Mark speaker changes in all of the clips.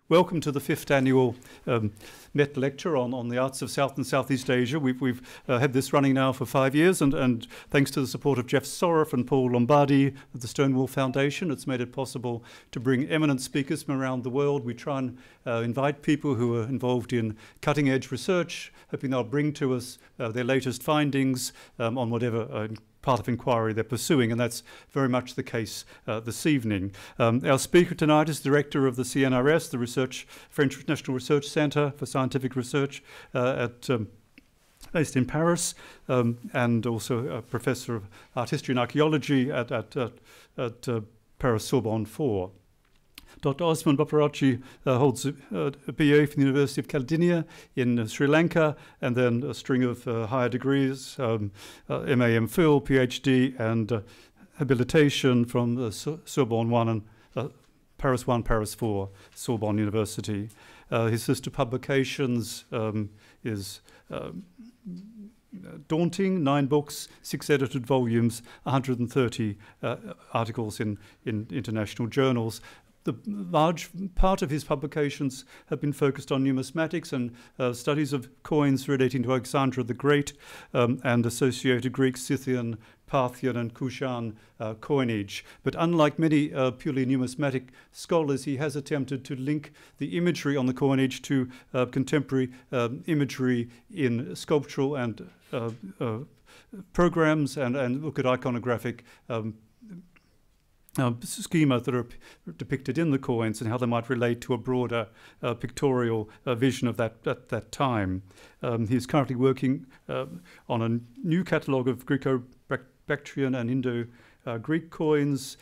Speaker 1: welcome to the 5th annual Met Lecture on the arts of South and Southeast Asia. We've had this running now for 5 years, and thanks to the support of Jeff Soref and Paul Lombardi of the Stonewall Foundation, it's made it possible to bring eminent speakers from around the world. We try and invite people who are involved in cutting-edge research, hoping they'll bring to us their latest findings on whatever part of inquiry they're pursuing, and that's very much the case this evening. Our speaker tonight is director of the CNRS, the French National Research Centre for Scientific Research based in Paris, and also a professor of art history and archaeology at Paris Sorbonne 4. Dr. Osmund Bopearachchi holds a BA from the University of Sardinia in Sri Lanka, and then a string of higher degrees, MA, MPhil, PhD, and habilitation from Sorbonne 1 and Paris 1, Paris 4, Sorbonne University. His list of publications is daunting: 9 books, 6 edited volumes, 130 articles in international journals. The large part of his publications have been focused on numismatics and studies of coins relating to Alexander the Great and associated Greek, Scythian, Parthian and Kushan coinage. But unlike many purely numismatic scholars, he has attempted to link the imagery on the coinage to contemporary imagery in sculptural and programs, and look at iconographic schema that are depicted in the coins and how they might relate to a broader pictorial vision of that time. He's currently working on a new catalogue of Greco-Bactrian and Indo-Greek coins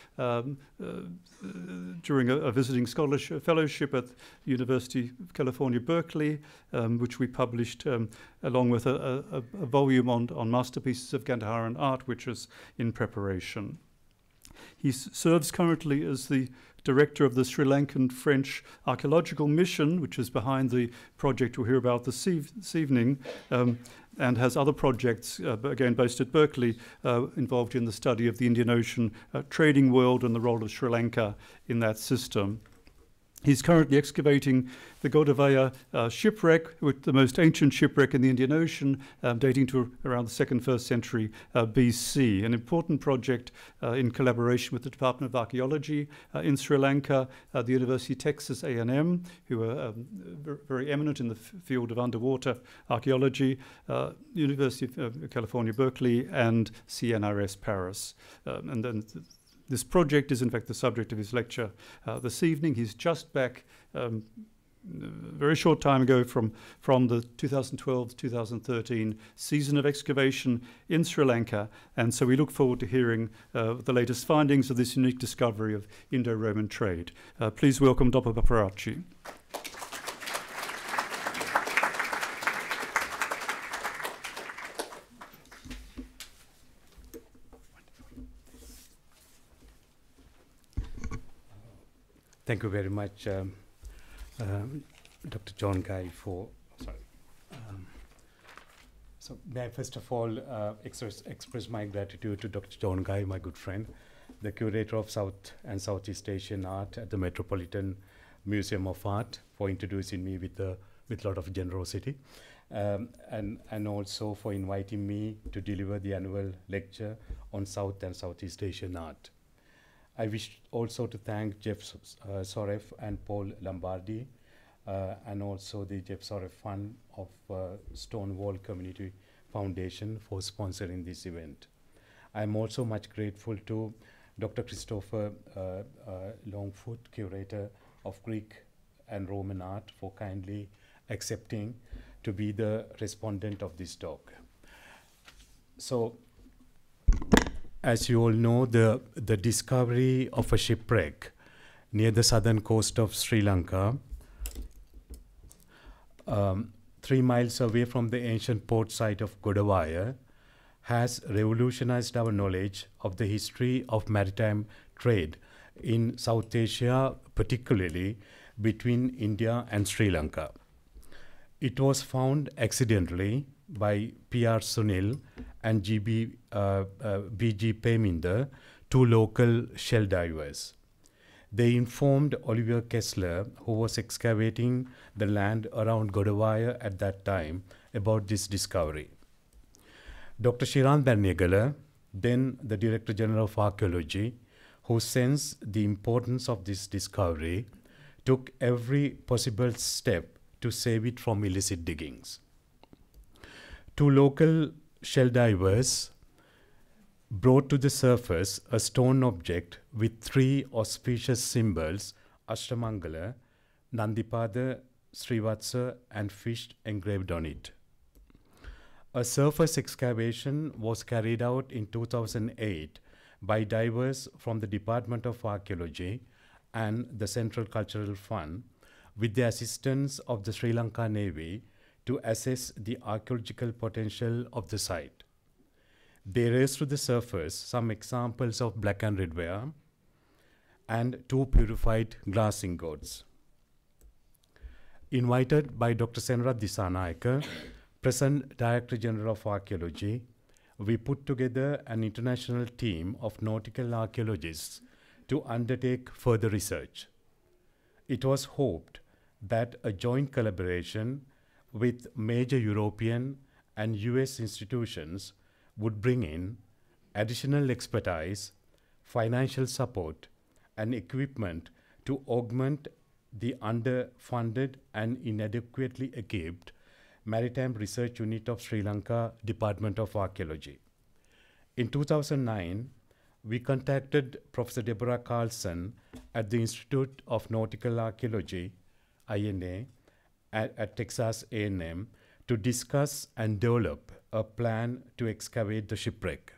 Speaker 1: during a visiting fellowship at the University of California, Berkeley, which we published along with a volume on masterpieces of Gandharan art, which is in preparation. He serves currently as the director of the Sri Lankan French Archaeological Mission, which is behind the project we'll hear about this evening, and has other projects, again based at Berkeley, involved in the study of the Indian Ocean trading world and the role of Sri Lanka in that system. He's currently excavating the Godavaya shipwreck, with the most ancient shipwreck in the Indian Ocean, dating to around the 1st century BC. An important project in collaboration with the Department of Archaeology in Sri Lanka, the University of Texas A&M, who are very eminent in the field of underwater archaeology, University of California, Berkeley, and CNRS Paris. And then this project is, in fact, the subject of his lecture this evening. He's just back a very short time ago from the 2012-2013 season of excavation in Sri Lanka, and so we look forward to hearing the latest findings of this unique discovery of Indo-Roman trade. Please welcome Dr. Bopearachchi.
Speaker 2: Thank you very much, Dr. John Guy, for. So may I first of all express my gratitude to Dr. John Guy, my good friend, the curator of South and Southeast Asian art at the Metropolitan Museum of Art, for introducing me with a lot of generosity, and also for inviting me to deliver the annual lecture on South and Southeast Asian art. I wish also to thank Jeff Soref and Paul Lombardi, and also the Jeff Soref Fund of Stonewall Community Foundation for sponsoring this event. I'm also much grateful to Dr. Christopher Lightfoot, Curator of Greek and Roman art, for kindly accepting to be the respondent of this talk. So, as you all know, the discovery of a shipwreck near the southern coast of Sri Lanka, 3 miles away from the ancient port site of Godavaya, has revolutionized our knowledge of the history of maritime trade in South Asia, particularly between India and Sri Lanka. It was found accidentally by P.R. Sunil and B.G. Peminder, 2 local shell divers. They informed Oliver Kessler, who was excavating the land around Godavaya at that time, about this discovery. Dr. Shiran Bernegala, then the Director General of Archaeology, who sensed the importance of this discovery, took every possible step to save it from illicit diggings. Two local shell divers brought to the surface a stone object with 3 auspicious symbols, Ashtamangala, Nandipada, Srivatsa, and fish engraved on it. A surface excavation was carried out in 2008 by divers from the Department of Archaeology and the Central Cultural Fund with the assistance of the Sri Lanka Navy to assess the archaeological potential of the site. They raised to the surface some examples of black and red ware and 2 purified glass ingots. Invited by Dr. Senrat Disanayake, present Director General of Archaeology, we put together an international team of nautical archaeologists to undertake further research. It was hoped that a joint collaboration with major European and US institutions would bring in additional expertise, financial support, and equipment to augment the underfunded and inadequately equipped Maritime Research Unit of Sri Lanka Department of Archaeology. In 2009, we contacted Professor Deborah Carlson at the Institute of Nautical Archaeology, INA, at Texas A&M to discuss and develop a plan to excavate the shipwreck.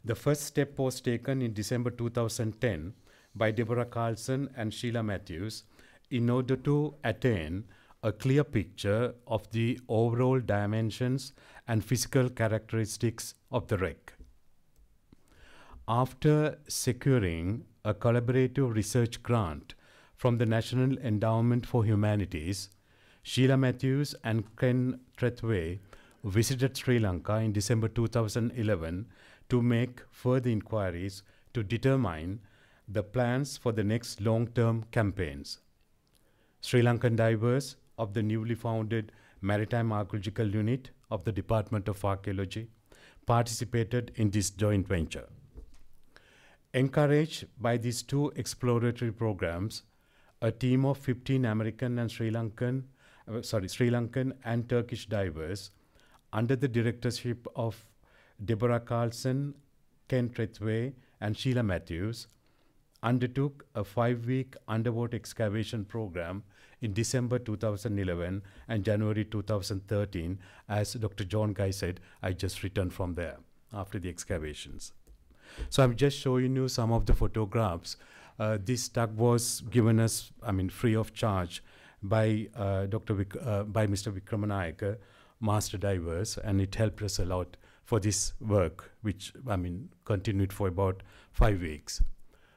Speaker 2: The first step was taken in December 2010 by Deborah Carlson and Sheila Matthews in order to attain a clear picture of the overall dimensions and physical characteristics of the wreck. After securing a collaborative research grant from the National Endowment for Humanities, Sheila Matthews and Ken Trethway visited Sri Lanka in December 2011 to make further inquiries to determine the plans for the next long-term campaigns. Sri Lankan divers of the newly founded Maritime Archaeological Unit of the Department of Archaeology participated in this joint venture. Encouraged by these 2 exploratory programs, a team of 15 American and Sri Lankan and Turkish divers under the directorship of Deborah Carlson, Ken Trethway, and Sheila Matthews undertook a 5-week underwater excavation program in December 2011 and January 2013. As Dr. John Guy said, I just returned from there after the excavations. So I'm just showing you some of the photographs. This tug was given us, free of charge by by Mr. Vikramanayake, master divers, and it helped us a lot for this work, which continued for about 5 weeks.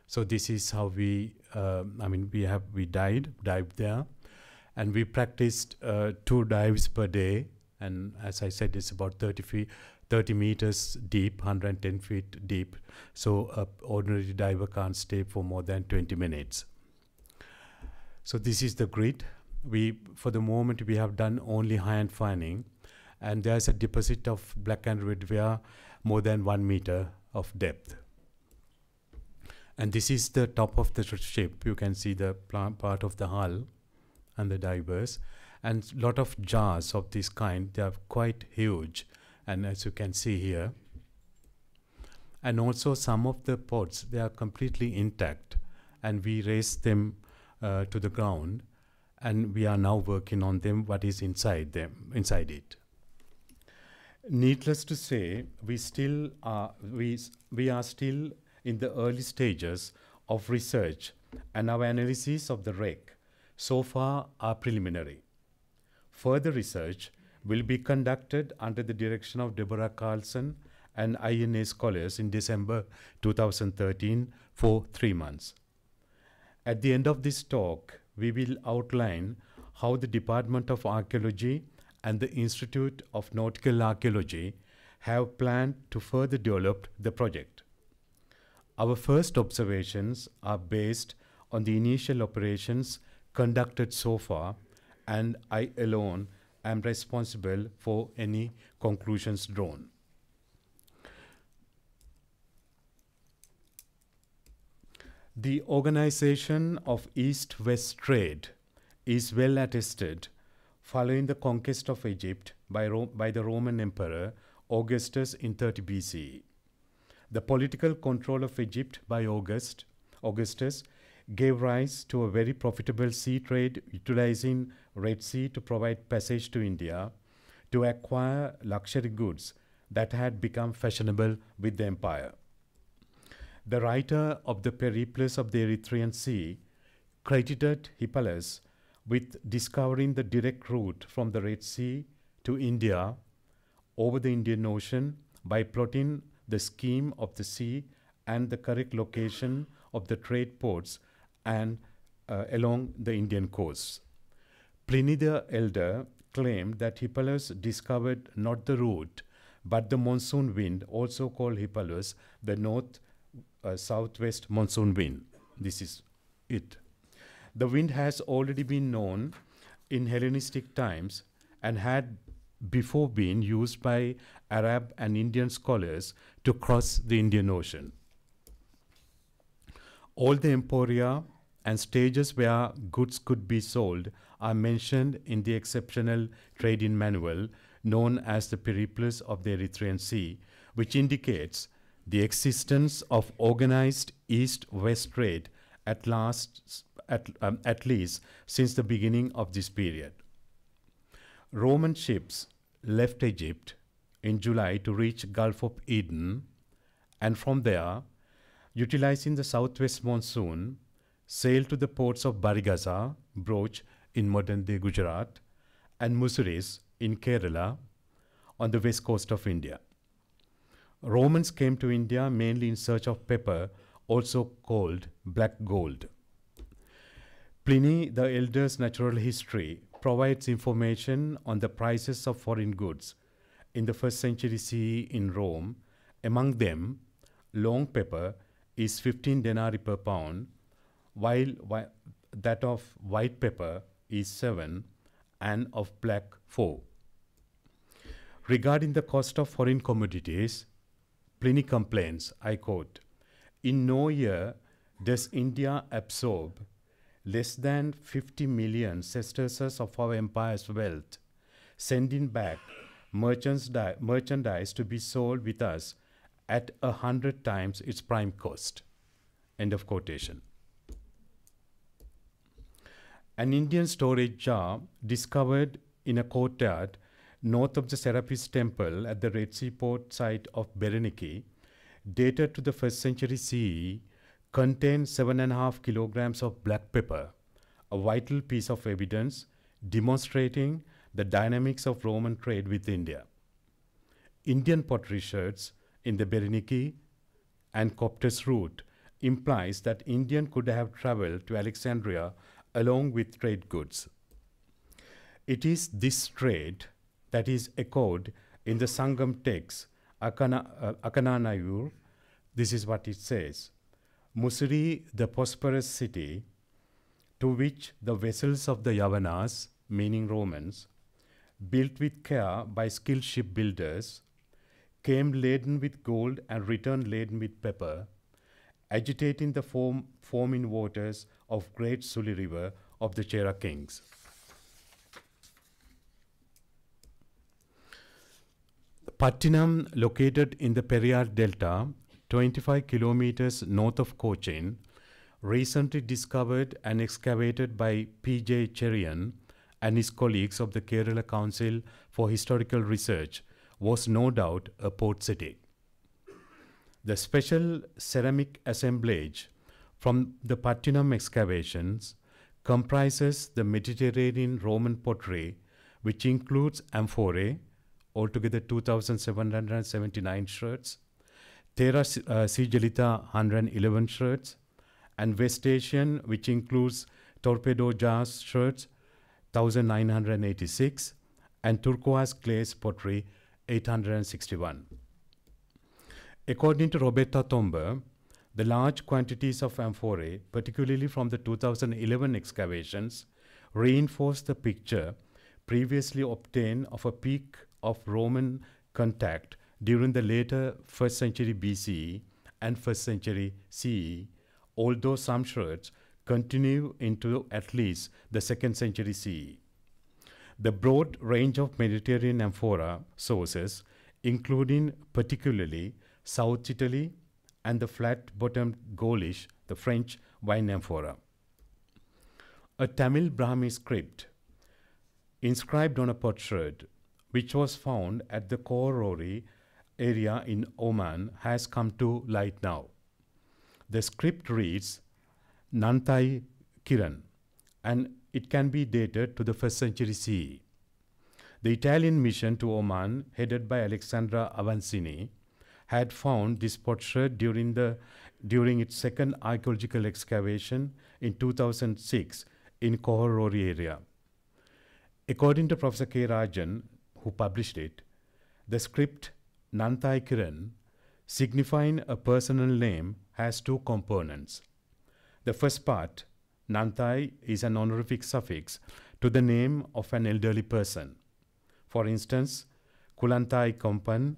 Speaker 2: So this is how we dived there, and we practiced 2 dives per day. And as I said, it's about 30 meters deep, 110 feet deep. So an ordinary diver can't stay for more than 20 minutes. So this is the grid. For the moment, we have done only high-end finding, and there's a deposit of black and red ware more than 1 meter of depth. And this is the top of the ship. You can see the part of the hull and the divers, and a lot of jars of this kind. They are quite huge, and as you can see here. And also some of the pods, they are completely intact, and we raised them to the ground, and we are now working on them, what is inside it. Needless to say, we are still in the early stages of research, and our analysis of the wreck so far are preliminary. Further research will be conducted under the direction of Deborah Carlson and INA scholars in December 2013 for 3 months. At the end of this talk, we will outline how the Department of Archaeology and the Institute of Nautical Archaeology have planned to further develop the project. Our first observations are based on the initial operations conducted so far, and I alone am responsible for any conclusions drawn. The organization of East-West trade is well attested following the conquest of Egypt by the Roman Emperor Augustus in 30 BCE. The political control of Egypt by Augustus gave rise to a very profitable sea trade, utilizing Red Sea to provide passage to India to acquire luxury goods that had become fashionable with the empire. The writer of the Periplus of the Erythraean Sea credited Hippalus with discovering the direct route from the Red Sea to India over the Indian Ocean by plotting the scheme of the sea and the correct location of the trade ports and along the Indian coast. Pliny the Elder claimed that Hippalus discovered not the route, but the monsoon wind, also called Hippalus, the southwest monsoon wind. This is it. The wind has already been known in Hellenistic times and had before been used by Arab and Indian scholars to cross the Indian Ocean. All the emporia and stages where goods could be sold are mentioned in the exceptional trading manual known as the Periplus of the Erythraean Sea, which indicates the existence of organized east-west trade at least since the beginning of this period. Roman ships left Egypt in July to reach Gulf of Eden, and from there, utilizing the southwest monsoon, sailed to the ports of Barigasa, Broch in modern-day Gujarat, and Musuris in Kerala on the west coast of India. Romans came to India mainly in search of pepper, also called black gold. Pliny the Elder's Natural History provides information on the prices of foreign goods in the 1st century CE in Rome. Among them, long pepper is 15 denarii per pound, while that of white pepper is 7 and of black 4. Regarding the cost of foreign commodities, Pliny complains, I quote, "In no year does India absorb less than 50 million sesterces of our empire's wealth, sending back merchandise to be sold with us at 100 times its prime cost." End of quotation. An Indian storage jar discovered in a courtyard north of the Serapis temple at the Red Sea port site of Berenike, dated to the 1st century CE, contained 7.5 kilograms of black pepper, a vital piece of evidence demonstrating the dynamics of Roman trade with India. Indian pottery sherds in the Berenike and Coptus route implies that Indian could have traveled to Alexandria along with trade goods. It is this trade that is echoed in the Sangam text, Akananayur. This is what it says: Musuri, the prosperous city, to which the vessels of the Yavanas, meaning Romans, built with care by skilled shipbuilders, came laden with gold and returned laden with pepper, agitating the foaming waters of great Suli river of the Chera kings. Pattinam, located in the Periyar Delta, 25 kilometers north of Cochin, recently discovered and excavated by P.J. Cherian and his colleagues of the Kerala Council for Historical Research, was no doubt a port city. The special ceramic assemblage from the Pattinam excavations comprises the Mediterranean Roman pottery, which includes amphorae, altogether 2,779 sherds, Terra Sigillita 111 sherds, and West Asian, which includes torpedo jars sherds 1,986, and turquoise glaze pottery 861. According to Roberta Tomber, The large quantities of amphorae, particularly from the 2011 excavations, reinforce the picture previously obtained of a peak of Roman contact during the later 1st century BCE and 1st century CE, although some shreds continue into at least the 2nd century CE. The broad range of Mediterranean amphora sources, including particularly South Italy and the flat-bottomed Gaulish, the French wine amphora. A Tamil Brahmi script inscribed on a potsherd, which was found at the Korori area in Oman, has come to light now. The script reads Nantai Kiran, and it can be dated to the 1st century CE. The Italian mission to Oman, headed by Alexandra Avancini, had found this potsherd during its second archaeological excavation in 2006 in Korori area. According to Professor K. Rajan, who published it, the script Nantai Kiran, signifying a personal name, has two components. The first part, Nantai, is an honorific suffix to the name of an elderly person. For instance, Kulantai Kompan,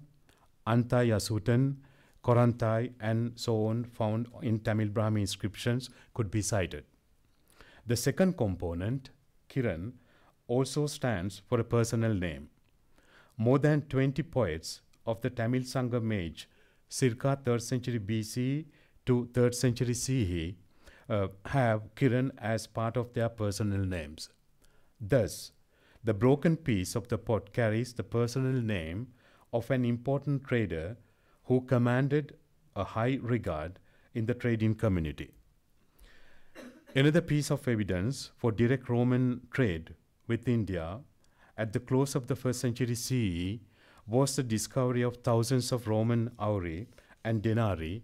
Speaker 2: Antai Asutan, Korantai, and so on, found in Tamil Brahmi inscriptions, could be cited. The second component, Kiran, also stands for a personal name. More than 20 poets of the Tamil Sangam age, circa 3rd century BCE to 3rd century CE, have Kiran as part of their personal names. Thus, the broken piece of the pot carries the personal name of an important trader who commanded a high regard in the trading community. Another piece of evidence for direct Roman trade with India at the close of the 1st century CE was the discovery of thousands of Roman auri and denarii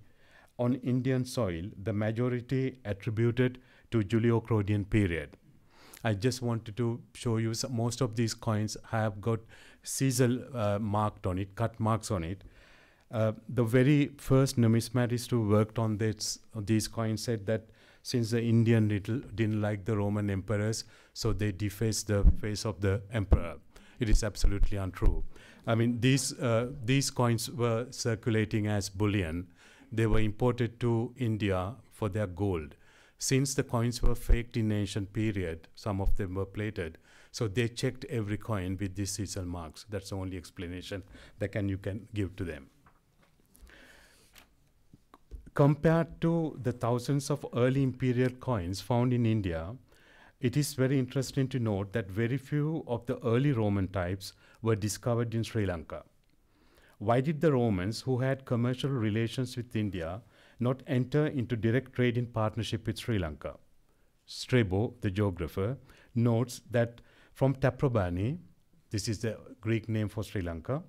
Speaker 2: on Indian soil, the majority attributed to Julio-Claudian period. I just wanted to show you most of these coins have got Caesar marked on it, cut marks on it. The very first numismatist who worked on these coins said that since the Indian didn't like the Roman emperors, so they defaced the face of the emperor. It is absolutely untrue. I mean, these coins were circulating as bullion. They were imported to India for their gold. Since the coins were faked in ancient period, some of them were plated, so they checked every coin with these Caesar marks. That's the only explanation that you can give to them. Compared to the thousands of early imperial coins found in India, it is very interesting to note that very few of the early Roman types were discovered in Sri Lanka. Why did the Romans, who had commercial relations with India, not enter into direct trade in partnership with Sri Lanka? Strabo, the geographer, notes that from Taprobani, this is the Greek name for Sri Lanka,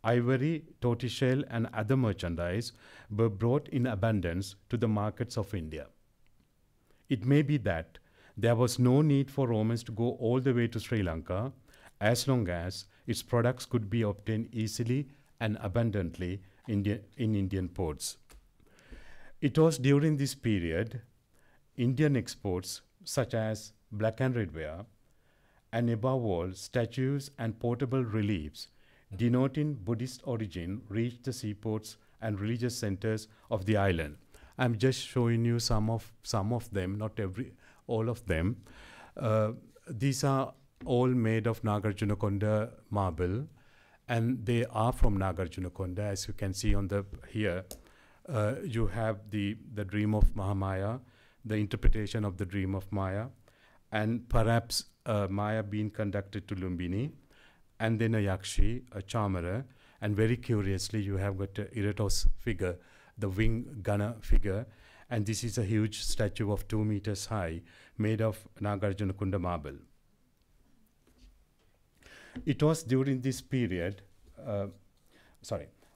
Speaker 2: ivory, tortoiseshell, and other merchandise were brought in abundance to the markets of India. It may be that there was no need for Romans to go all the way to Sri Lanka as long as its products could be obtained easily and abundantly in Indian ports. It was during this period Indian exports such as black and red ware, and above all statues and portable reliefs denoting Buddhist origin reached the seaports and religious centers of the island. I'm just showing you some of them, not all of them. These are all made of Nagarjunakonda marble, and they are from Nagarjunakonda, as you can see on the here. You have the dream of Mahamaya, the interpretation of the dream of Maya, and perhaps Maya being conducted to Lumbini, and then a Yakshi, a Chamara, and very curiously you have got Eratos figure, the wing gunner figure, and this is a huge statue of 2 meters high made of Nagarjunakonda marble. It was during this period,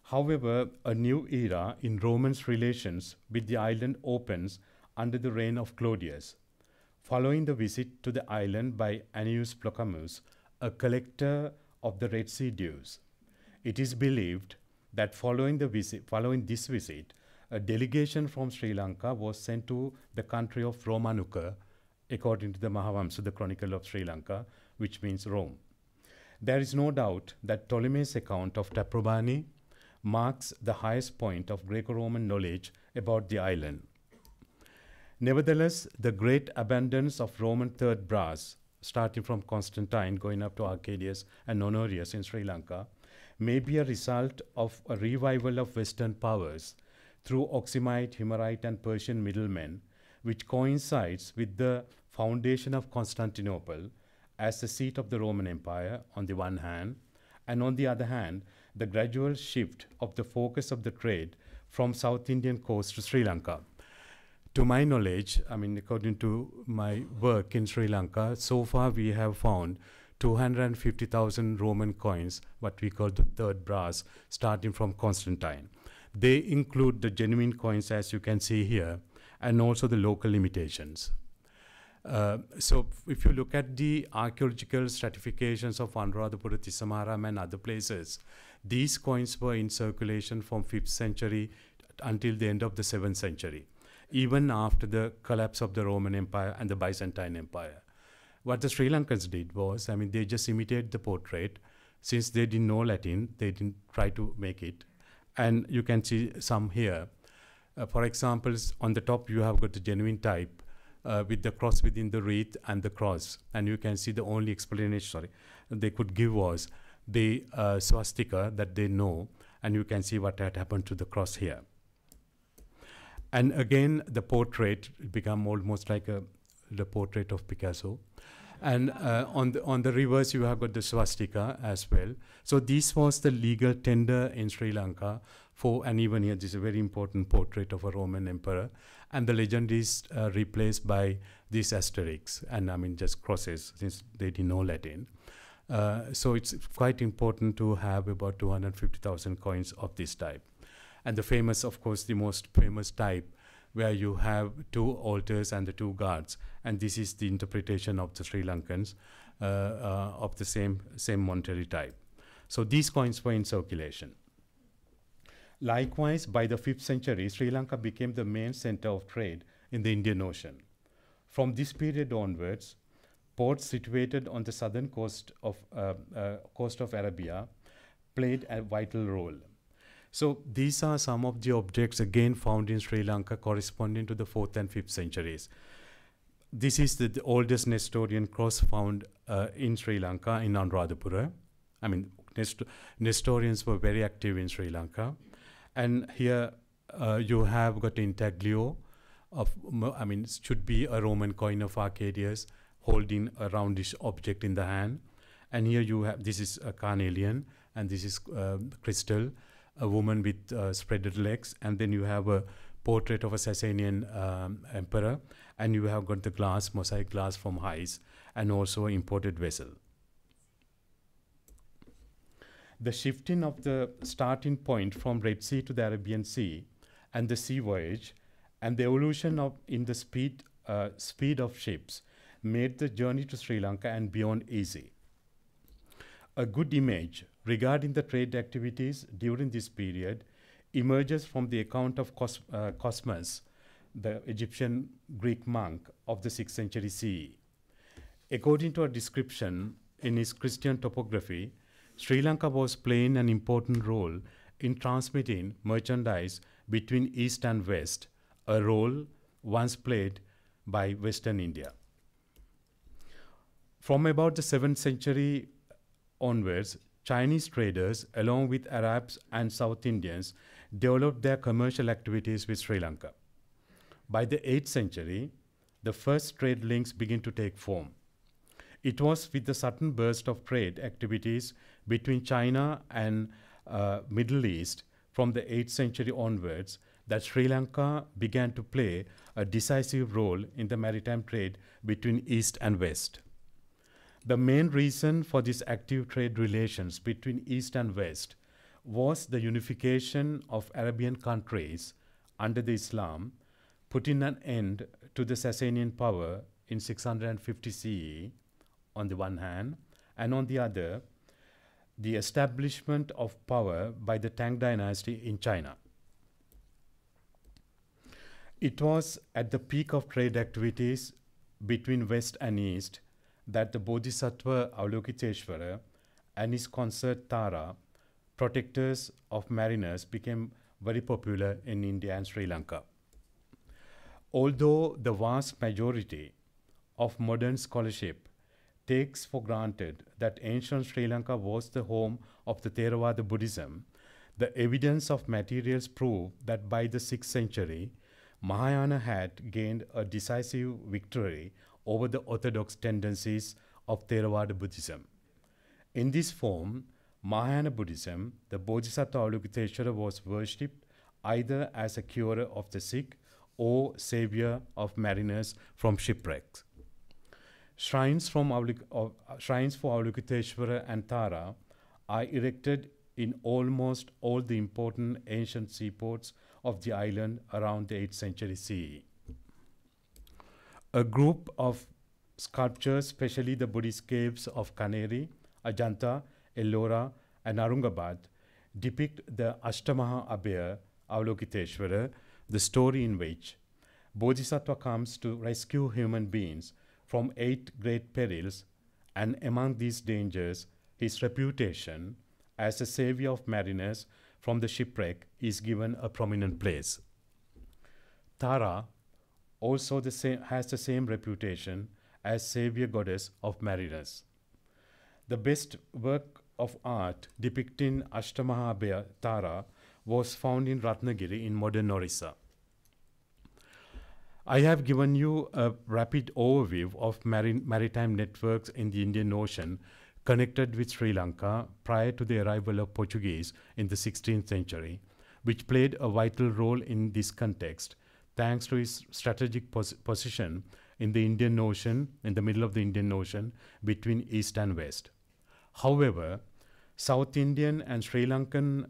Speaker 2: however, a new era in Romans' relations with the island opens under the reign of Claudius. Following the visit to the island by Annius Plocamus, a collector of the Red Sea dues, it is believed that following this visit, a delegation from Sri Lanka was sent to the country of Romanuka, according to the Mahavamsa, the Chronicle of Sri Lanka, which means Rome. There is no doubt that Ptolemy's account of Taprobani marks the highest point of Greco-Roman knowledge about the island. Nevertheless, the great abundance of Roman third brass, starting from Constantine going up to Arcadius and Honorius in Sri Lanka, may be a result of a revival of Western powers through Oxymite, Himmerite, and Persian middlemen, which coincides with the foundation of Constantinople as the seat of the Roman Empire on the one hand, and on the other hand, the gradual shift of the focus of the trade from South Indian coast to Sri Lanka. To my knowledge, I mean, according to my work in Sri Lanka, so far we have found 250,000 Roman coins, what we call the third brass, starting from Constantine. They include the genuine coins, as you can see here, and also the local imitations. So if you look at the archaeological stratifications of Anuradhapura, Tissamaram and other places, these coins were in circulation from 5th century until the end of the 7th century, even after the collapse of the Roman Empire and the Byzantine Empire. What the Sri Lankans did was, I mean, they just imitated the portrait. Since they didn't know Latin, they didn't try to make it. And you can see some here. For example, on the top you have got the genuine type with the cross within the wreath and the cross. And you can see the only explanation they could give was the swastika that they know. And you can see what had happened to the cross here. And again, the portrait became almost like the portrait of Picasso. And on the reverse, you have got the swastika as well. So this was the legal tender in Sri Lanka for, and even here, this is a very important portrait of a Roman emperor. And the legend is replaced by these asterisks, and I mean just crosses, since they didn't know Latin. So it's quite important to have about 250,000 coins of this type. And the famous, of course, the most famous type, where you have two altars and the two guards. And this is the interpretation of the Sri Lankans of the same monetary type. So these coins were in circulation. Likewise, by the 5th century, Sri Lanka became the main center of trade in the Indian Ocean. From this period onwards, ports situated on the southern coast of Arabia played a vital role. So these are some of the objects again found in Sri Lanka corresponding to the 4th and 5th centuries. This is the oldest Nestorian cross found in Sri Lanka in Anuradhapura. I mean, Nestorians were very active in Sri Lanka. And here you have got intaglio of, I mean, it should be a Roman coin of Arcadius holding a roundish object in the hand. And here you have, this is a carnelian, and this is crystal, a woman with spreaded legs, and then you have a portrait of a Sasanian emperor, and you have got the glass, mosaic glass from Hais, and also imported vessel. The shifting of the starting point from Red Sea to the Arabian Sea, and the sea voyage, and the evolution in the speed of ships made the journey to Sri Lanka and beyond easy. A good image regarding the trade activities during this period emerges from the account of Cosmas, the Egyptian Greek monk of the 6th century CE. According to a description in his Christian topography, Sri Lanka was playing an important role in transmitting merchandise between East and West, a role once played by Western India. From about the 7th century onwards, Chinese traders, along with Arabs and South Indians, developed their commercial activities with Sri Lanka. By the 8th century, the first trade links begin to take form. It was with the sudden burst of trade activities between China and Middle East from the 8th century onwards that Sri Lanka began to play a decisive role in the maritime trade between East and West. The main reason for these active trade relations between East and West was the unification of Arabian countries under the Islam, putting an end to the Sasanian power in 650 CE on the one hand, and on the other, the establishment of power by the Tang dynasty in China. It was at the peak of trade activities between West and East that the Bodhisattva Avalokiteshvara and his consort Tara, protectors of mariners, became very popular in India and Sri Lanka. Although the vast majority of modern scholarship takes for granted that ancient Sri Lanka was the home of the Theravada Buddhism, the evidence of materials prove that by the 6th century, Mahayana had gained a decisive victory over the orthodox tendencies of Theravada Buddhism. In this form, Mahayana Buddhism, the Bodhisattva Avalokiteshvara was worshipped either as a curer of the sick or savior of mariners from shipwrecks. Shrines for Avalokiteshvara and Tara are erected in almost all the important ancient seaports of the island around the 8th century CE. A group of sculptures, especially the Buddhist caves of Kaneri, Ajanta, Ellora, and Aurangabad, depict the Ashtamaha Abhaya Avalokiteshvara, the story in which Bodhisattva comes to rescue human beings from 8 great perils, and among these dangers, his reputation as a savior of mariners from the shipwreck is given a prominent place. Tara also has the same reputation as savior goddess of mariners. The best work of art depicting Ashtamaha Abhaya Tara was found in Ratnagiri in modern Orissa. I have given you a rapid overview of maritime networks in the Indian Ocean connected with Sri Lanka prior to the arrival of Portuguese in the 16th century, which played a vital role in this context thanks to its strategic position in the Indian Ocean, in the middle of the Indian Ocean, between East and West. However, South Indian and Sri Lankan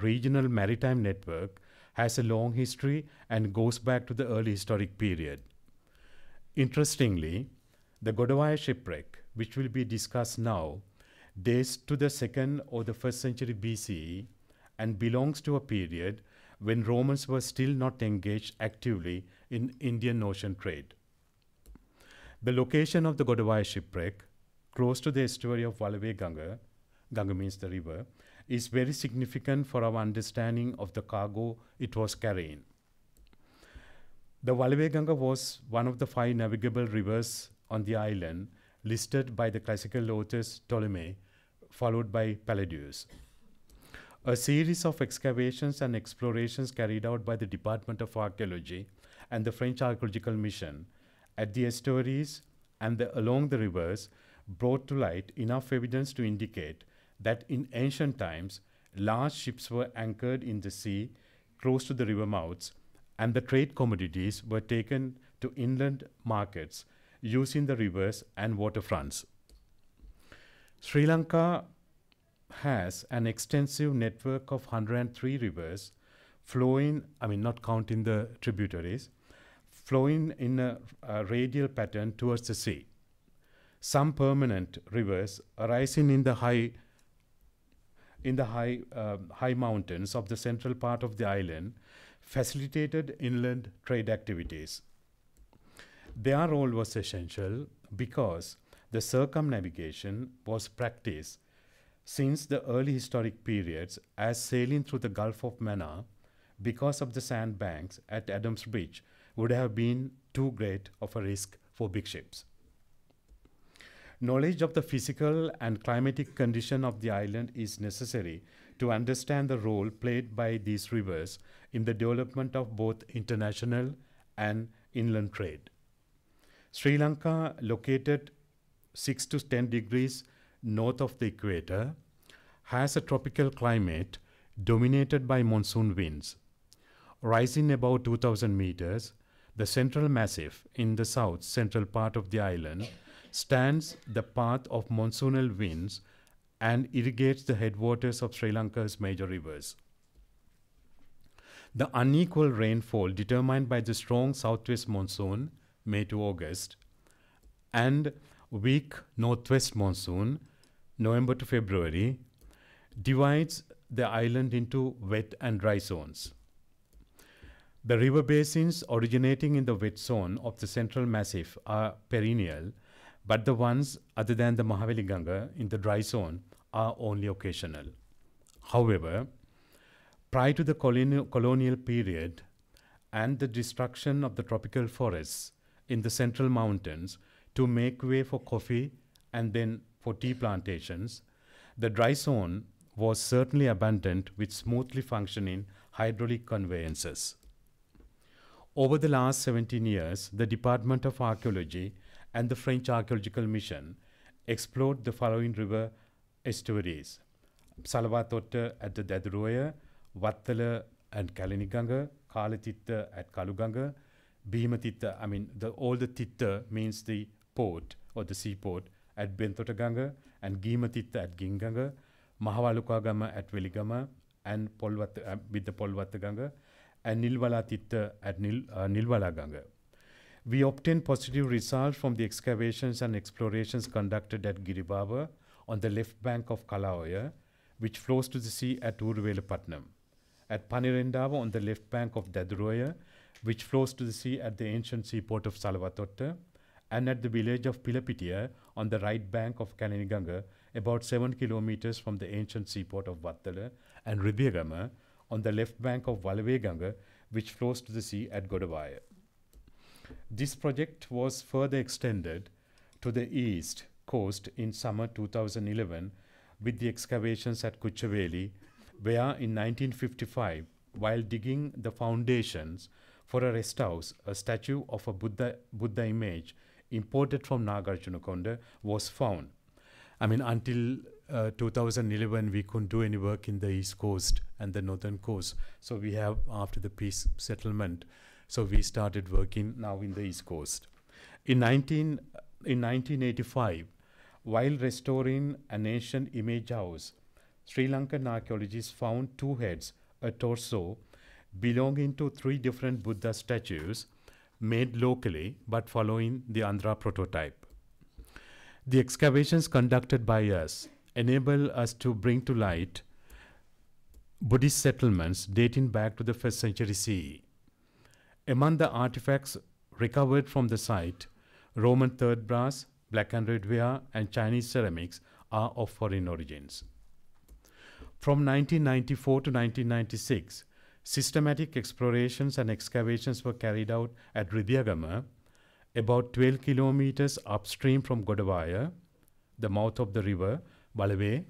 Speaker 2: regional maritime network has a long history and goes back to the early historic period. Interestingly, the Godavaya shipwreck, which will be discussed now, dates to the 2nd or the 1st century BCE and belongs to a period when Romans were still not engaged actively in Indian Ocean trade. The location of the Godavaya shipwreck, close to the estuary of Valave Ganga, Ganga means the river, is very significant for our understanding of the cargo it was carrying. The Valave Ganga was one of the 5 navigable rivers on the island listed by the classical authors Ptolemy, followed by Palladius. A series of excavations and explorations carried out by the Department of Archaeology and the French Archaeological Mission at the estuaries and along the rivers brought to light enough evidence to indicate that in ancient times, large ships were anchored in the sea close to the river mouths, and the trade commodities were taken to inland markets using the rivers and waterfronts. Sri Lanka has an extensive network of 103 rivers flowing, not counting the tributaries, flowing in a radial pattern towards the sea. Some permanent rivers arising in the high mountains of the central part of the island facilitated inland trade activities. Their role was essential because the circumnavigation was practiced since the early historic periods as sailing through the Gulf of Mannar because of the sandbanks at Adams Beach would have been too great of a risk for big ships. Knowledge of the physical and climatic condition of the island is necessary to understand the role played by these rivers in the development of both international and inland trade. Sri Lanka, located 6 to 10 degrees north of the equator, has a tropical climate dominated by monsoon winds. Rising above 2,000 meters, the Central Massif in the south central part of the island stands the path of monsoonal winds and irrigates the headwaters of Sri Lanka's major rivers. The unequal rainfall determined by the strong southwest monsoon, May to August, and weak northwest monsoon, November to February, divides the island into wet and dry zones. The river basins originating in the wet zone of the Central Massif are perennial, but the ones other than the Mahaveli Ganga in the dry zone are only occasional. However, prior to the colonial period and the destruction of the tropical forests in the central mountains to make way for coffee and then for tea plantations, the dry zone was certainly abundant with smoothly functioning hydraulic conveyances. Over the last 17 years, the Department of Archaeology and the French Archaeological Mission explored the following river estuaries: Salawatotta at the Daduroya, Wattala and Kaliniganga, Kalatitta at Kaluganga, Bhimatitta, all the Titta means the port or the seaport at Bentotaganga, and Gimatitta at Ginganga, Mahavalukagama at Veligama, and with the Polvattaganga, and Nilwala Titta at Nilwala Ganga. We obtained positive results from the excavations and explorations conducted at Giribaba on the left bank of Kalaoya, which flows to the sea at Uruvelapatnam, at Panirendava on the left bank of Daduroya, which flows to the sea at the ancient seaport of Salawatotta, and at the village of Pilapitia on the right bank of Kaliniganga, about 7 kilometers from the ancient seaport of Vattala, and Ribiagama on the left bank of Valaveganga, which flows to the sea at Godavaya. This project was further extended to the east coast in summer 2011 with the excavations at Kuchaveli, where in 1955, while digging the foundations for a rest house, a statue of a Buddha image imported from Nagarjunakonda was found. Until 2011, we couldn't do any work in the east coast and the northern coast. So we have, after the peace settlement, so we started working now in the east coast. In 1985, while restoring an ancient image house, Sri Lankan archaeologists found two heads, a torso, belonging to 3 different Buddha statues made locally but following the Andhra prototype. The excavations conducted by us enable us to bring to light Buddhist settlements dating back to the 1st century CE. Among the artifacts recovered from the site, Roman third brass, black and red ware, and Chinese ceramics are of foreign origins. From 1994 to 1996, systematic explorations and excavations were carried out at Ridiagama, about 12 kilometers upstream from Godavaya, the mouth of the river, Balave,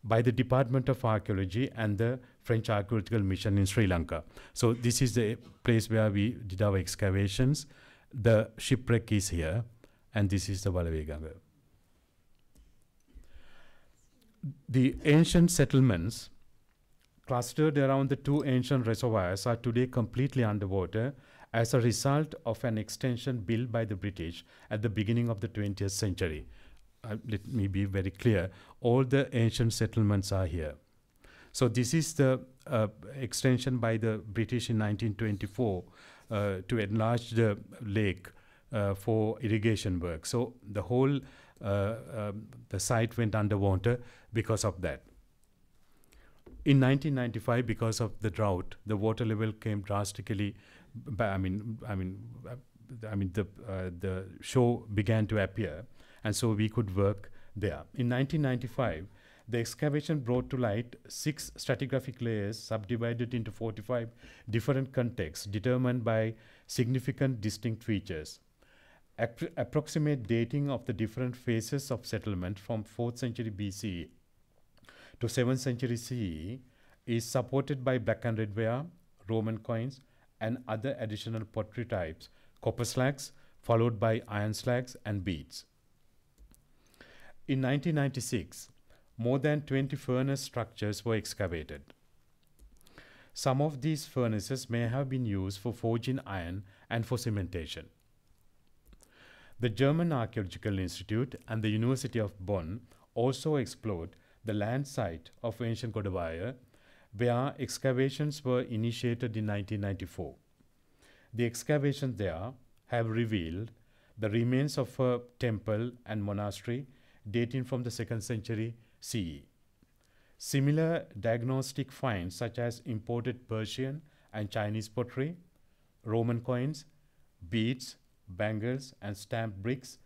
Speaker 2: by the Department of Archaeology and the French Archaeological Mission in Sri Lanka. So this is the place where we did our excavations. The shipwreck is here, and this is the Balave Ganga. The ancient settlements clustered around the 2 ancient reservoirs are today completely underwater as a result of an extension built by the British at the beginning of the 20th century. Let me be very clear. All the ancient settlements are here. So this is the extension by the British in 1924 to enlarge the lake for irrigation work. So the whole the site went underwater because of that. In 1995, because of the drought, the water level came drastically. The shore began to appear, and so we could work there. In 1995, the excavation brought to light 6 stratigraphic layers subdivided into 45 different contexts determined by significant distinct features. Approximate dating of the different phases of settlement from 4th century BCE to 7th century CE is supported by black and red ware, Roman coins, and other additional pottery types, copper slags, followed by iron slags and beads. In 1996, more than 20 furnace structures were excavated. Some of these furnaces may have been used for forging iron and for cementation. The German Archaeological Institute and the University of Bonn also explored the land site of ancient Godavaya, where excavations were initiated in 1994. The excavations there have revealed the remains of a temple and monastery dating from the 2nd century CE. Similar diagnostic finds such as imported Persian and Chinese pottery, Roman coins, beads, bangles, and stamped bricks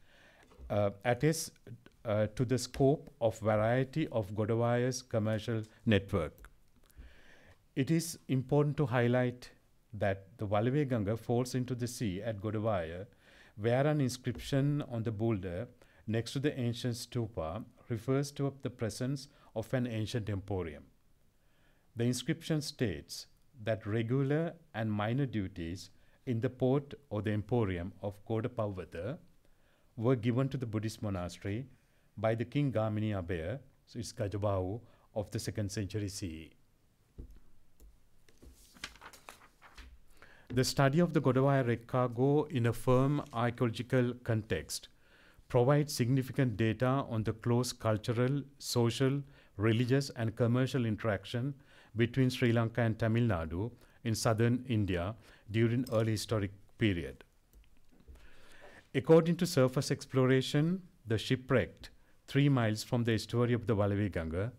Speaker 2: attest to the scope of variety of Godavaya's commercial network. It is important to highlight that the Walave Ganga falls into the sea at Godavaya, where an inscription on the boulder next to the ancient stupa refers to the presence of an ancient emporium. The inscription states that regular and minor duties in the port or the emporium of Godapavata were given to the Buddhist monastery by the King Gamini Abaya, so it's Gajabahu, of the 2nd century CE. The study of the Godavaya wreck cargo in a firm archaeological context provides significant data on the close cultural, social, religious, and commercial interaction between Sri Lanka and Tamil Nadu in southern India during early historic period. According to surface exploration, the shipwreck 3 miles from the estuary of the Walave Ganga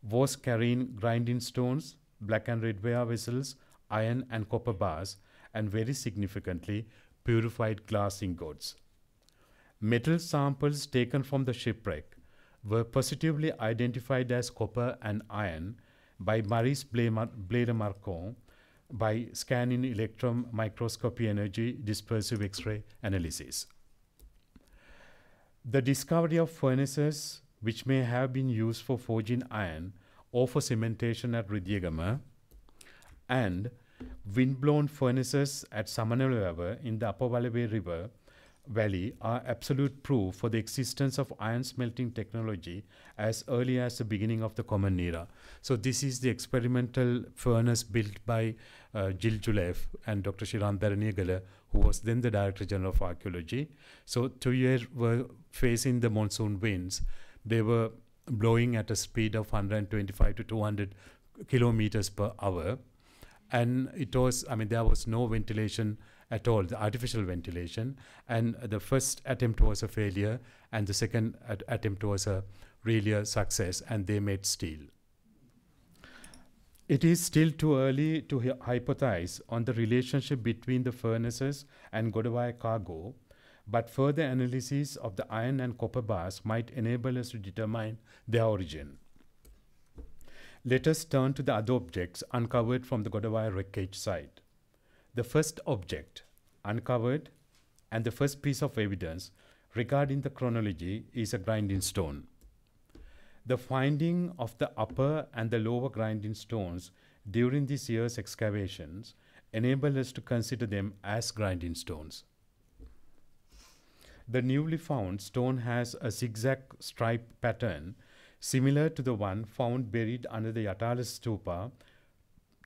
Speaker 2: was carrying grinding stones, black and red ware vessels, iron and copper bars, and very significantly, purified glass ingots. Metal samples taken from the shipwreck were positively identified as copper and iron by Maurice Bleda-Marcon by scanning electron microscopy energy dispersive X-ray analysis. The discovery of furnaces which may have been used for forging iron or for cementation at Ridiyagama, and windblown furnaces at Samanalawa in the Upper Walave River Valley are absolute proof for the existence of iron smelting technology as early as the beginning of the Common Era. So this is the experimental furnace built by Jill Julef and Dr. Shiran Dharaniyagala, who was then the Director General of Archaeology. So Tuyer were facing the monsoon winds. They were blowing at a speed of 125 to 200 kilometers per hour. And it was, I mean, there was no ventilation at all, the artificial ventilation. And the first attempt was a failure, and the second attempt was really a success, and they made steel. It is still too early to hypothesize on the relationship between the furnaces and Godavaya cargo, but further analysis of the iron and copper bars might enable us to determine their origin. Let us turn to the other objects uncovered from the Godavaya wreckage site. The first object uncovered and the first piece of evidence regarding the chronology is a grinding stone. The finding of the upper and the lower grinding stones during this year's excavations enable us to consider them as grinding stones. The newly found stone has a zigzag stripe pattern similar to the one found buried under the Yatala Stupa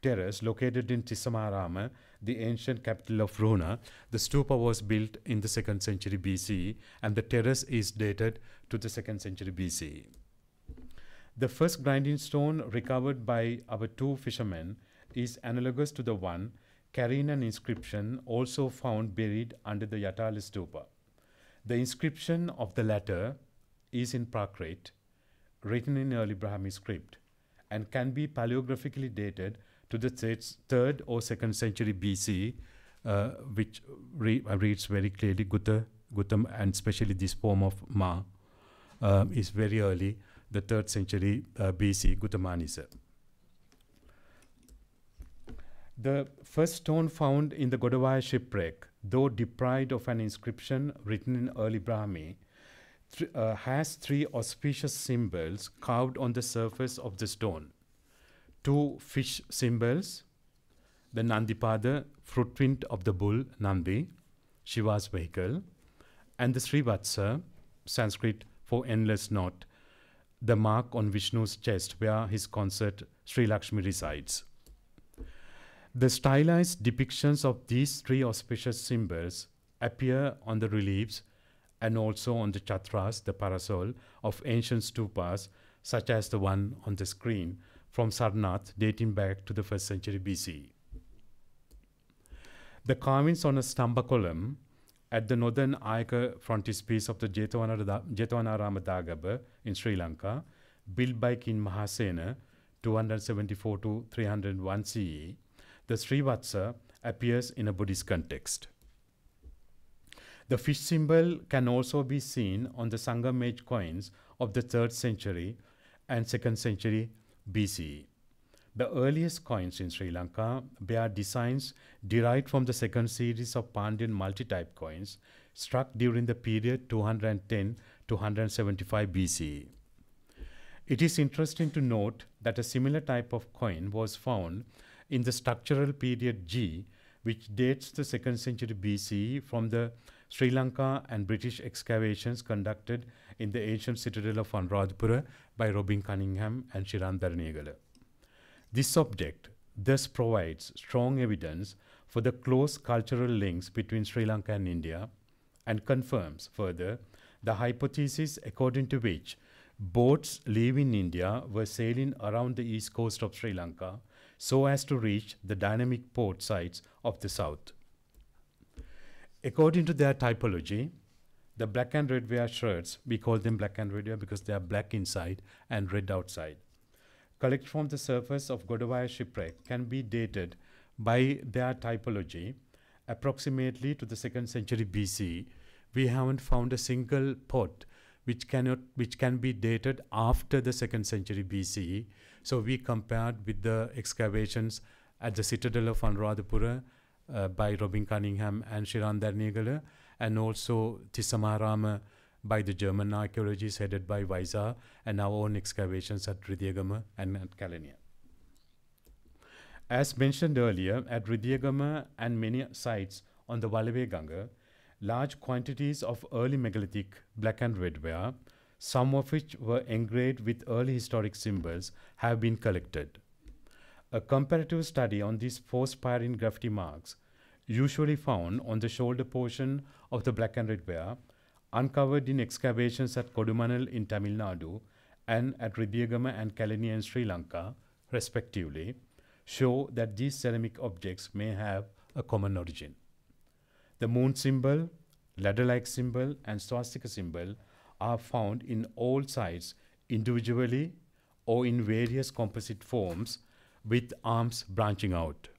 Speaker 2: terrace located in Tisamarama, the ancient capital of Rona. The stupa was built in the 2nd century BCE, and the terrace is dated to the 2nd century BCE. The first grinding stone recovered by our 2 fishermen is analogous to the one carrying an inscription also found buried under the Yatala Stupa. The inscription of the latter is in Prakrit, written in early Brahmi script, and can be paleographically dated to the 3rd or 2nd century BCE, which reads very clearly Gutam, and especially this form of Ma is very early, the 3rd century BC, Gutamanisa. The first stone found in the Godavaya shipwreck, though deprived of an inscription written in early Brahmi, has 3 auspicious symbols carved on the surface of the stone. 2 fish symbols, the Nandipada, footprint of the bull Nandi, Shiva's vehicle, and the Srivatsa, Sanskrit for endless knot, the mark on Vishnu's chest where his consort Sri Lakshmi resides. The stylized depictions of these 3 auspicious symbols appear on the reliefs and also on the chatras, the parasol, of ancient stupas, such as the one on the screen from Sarnath, dating back to the 1st century BCE. The carvings on a stamba column at the northern Ayaka frontispiece of the Jetwanarama Dagaba in Sri Lanka, built by King Mahasena, 274 to 301 CE, the Srivatsa appears in a Buddhist context. The fish symbol can also be seen on the Sangam age coins of the 3rd century and 2nd century BCE. The earliest coins in Sri Lanka bear designs derived from the second series of Pandyan multi-type coins struck during the period 210 to 175 BCE. It is interesting to note that a similar type of coin was found in the structural period G, which dates the 2nd century BCE from the Sri Lanka and British excavations conducted in the ancient citadel of Anuradhapura by Robin Cunningham and Shiran Dharanegala. This object thus provides strong evidence for the close cultural links between Sri Lanka and India, and confirms further the hypothesis according to which boats leaving India were sailing around the east coast of Sri Lanka so as to reach the dynamic port sites of the south. According to their typology, the black and red wear shirts, we call them black and red wear because they are black inside and red outside, collected from the surface of Godavaya shipwreck, can be dated by their typology approximately to the 2nd century BCE. We haven't found a single pot which can be dated after the 2nd century BCE. So we compared with the excavations at the citadel of Anuradhapura by Robin Cunningham and Shiran Dharanegala, and also Tissamaharama by the German archaeologists headed by Vaisa, and our own excavations at Ridiyagama and at Kalaniya. As mentioned earlier, at Ridiyagama and many sites on the Walave Ganga, large quantities of early megalithic black and red ware, some of which were engraved with early historic symbols, have been collected. A comparative study on these post-Pyrene graffiti marks, usually found on the shoulder portion of the black and red ware, uncovered in excavations at Kodumanal in Tamil Nadu and at Ridiyagama and Kalaniya in Sri Lanka, respectively, show that these ceramic objects may have a common origin. The moon symbol, ladder-like symbol, and swastika symbol are found in all sites individually or in various composite forms with arms branching out.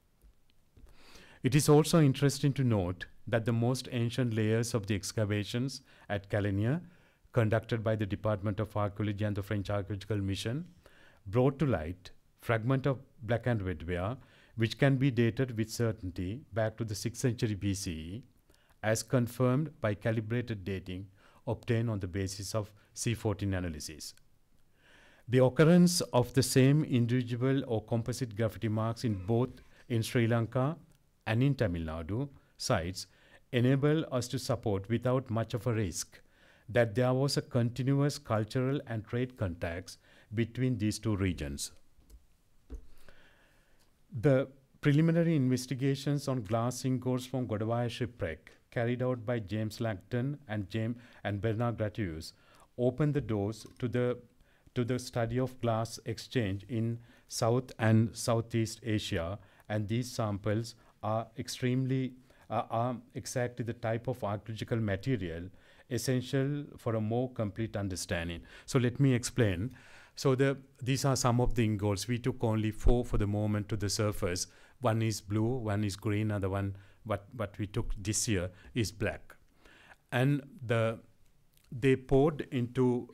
Speaker 2: It is also interesting to note that the most ancient layers of the excavations at Kalaniya, conducted by the Department of Archaeology and the French Archaeological Mission, brought to light fragment of black and red ware which can be dated with certainty back to the 6th century BCE, as confirmed by calibrated dating obtained on the basis of C14 analysis. The occurrence of the same individual or composite graffiti marks in both in Sri Lanka and in Tamil Nadu sites enable us to support without much of a risk that there was a continuous cultural and trade contacts between these two regions. The preliminary investigations on glass ingots from Godavaya shipwreck carried out by James Langton and Bernard Gratius opened the doors to the study of glass exchange in South and Southeast Asia, and these samples are exactly the type of archaeological material essential for a more complete understanding. So let me explain. So these are some of the ingots. We took only 4 for the moment to the surface. One is blue, one is green, and the one what we took this year is black. And they poured into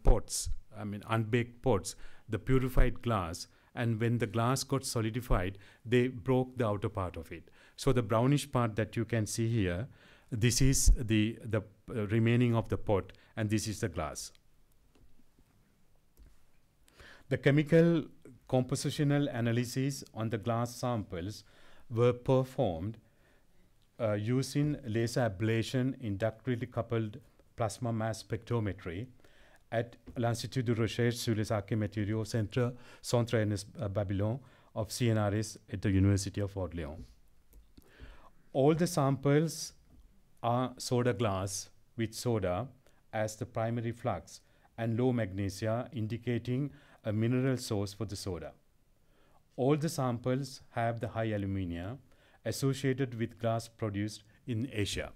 Speaker 2: pots, unbaked pots, the purified glass, and when the glass got solidified, they broke the outer part of it. So the brownish part that you can see here, this is the remaining of the pot, and this is the glass. The chemical compositional analyses on the glass samples were performed using laser ablation inductively coupled plasma mass spectrometry at l'Institut de Recherche sur les Arcs Matériaux Centre Ernest Babylon of CNRS at the University of Orléans. All the samples are soda glass with soda as the primary flux and low magnesia, indicating a mineral source for the soda. All the samples have the high alumina associated with glass produced in Asia.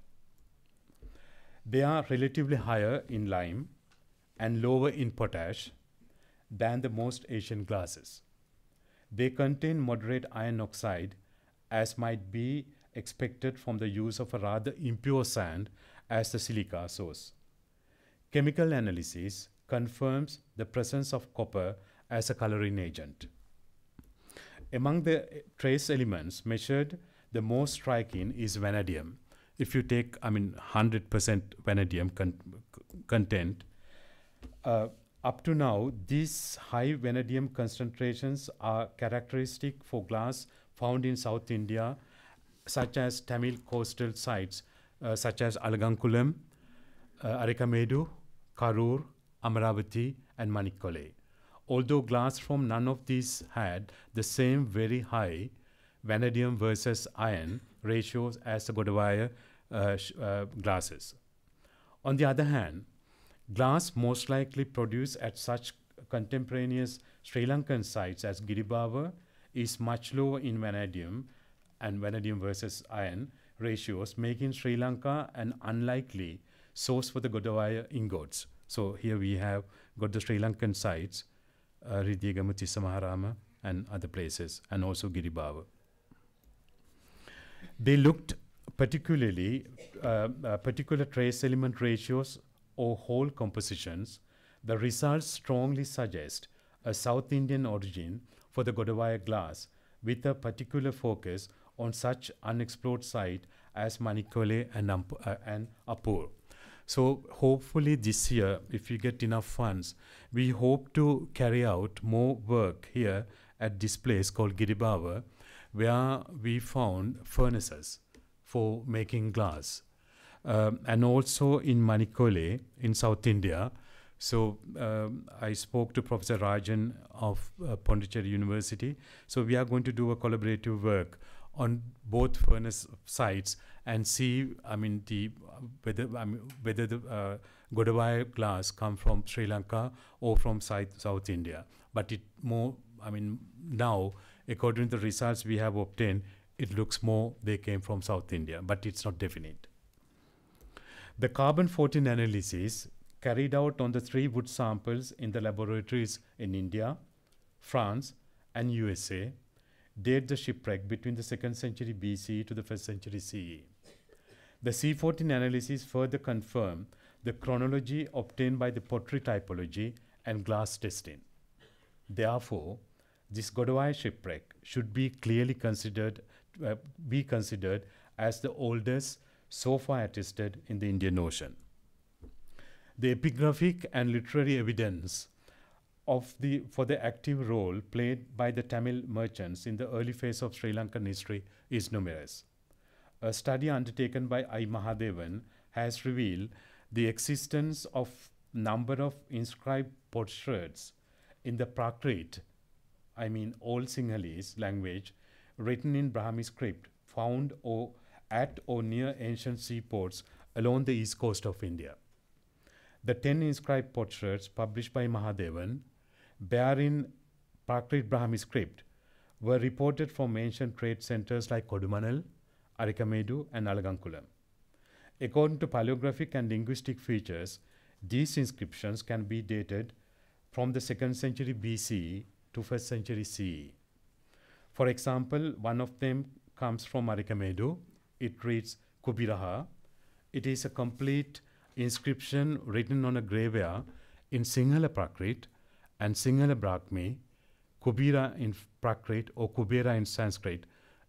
Speaker 2: They are relatively higher in lime and lower in potash than the most Asian glasses. They contain moderate iron oxide as might be expected from the use of a rather impure sand as the silica source. Chemical analysis confirms the presence of copper as a coloring agent. Among the trace elements measured, the most striking is vanadium. If you take, 100% vanadium content, up to now, these high vanadium concentrations are characteristic for glass found in South India, such as Tamil coastal sites, such as Alagankulam, Arikamedu, Karur, Amaravati, and Manikkole. Although glass from none of these had the same very high vanadium versus iron ratios as the Godavaya glasses. On the other hand, glass most likely produced at such contemporaneous Sri Lankan sites as Giribava is much lower in vanadium and vanadium versus iron ratios, making Sri Lanka an unlikely source for the Godavaya ingots. So here we have got the Sri Lankan sites, Ridhigama, Tissamaharama, and other places, and also Giribava. They looked particularly particular trace element ratios or whole compositions. The results strongly suggest a South Indian origin for the Godavaya glass, with a particular focus on such unexplored site as Manikkole and Appur. So hopefully this year, if we get enough funds, we hope to carry out more work here at this place called Giribava, where we found furnaces for making glass. And also in Manikkole in South India. So I spoke to Professor Rajan of Pondicherry University. So we are going to do a collaborative work on both furnace sites and see, whether the Godavaya glass come from Sri Lanka or from South India. But it more, now, according to the results we have obtained, it looks more they came from South India, but it's not definite. The carbon-14 analysis carried out on the 3 wood samples in the laboratories in India, France, and USA date the shipwreck between the 2nd century BCE to the 1st century CE. The C14 analysis further confirmed the chronology obtained by the pottery typology and glass testing. Therefore, this Godavaya shipwreck should be clearly considered as the oldest so far attested in the Indian Ocean. The epigraphic and literary evidence for the active role played by the Tamil merchants in the early phase of Sri Lankan history is numerous. A study undertaken by I. Mahadevan has revealed the existence of number of inscribed potsherds in the Prakrit, Old Sinhalese language, written in Brahmi script, found at or near ancient seaports along the east coast of India. The 10 inscribed potsherds published by Mahadevan, bear in Prakrit Brahmi script, were reported from ancient trade centers like Kodumanal, Arikamedu, and Alagankulam. According to paleographic and linguistic features, these inscriptions can be dated from the 2nd century BCE to 1st century CE. For example, one of them comes from Arikamedu. It reads Kubiraha. It is a complete inscription written on a graveyard in Sinhala Prakrit and Sinhala Brahmi. Kubira in Prakrit or Kubera in Sanskrit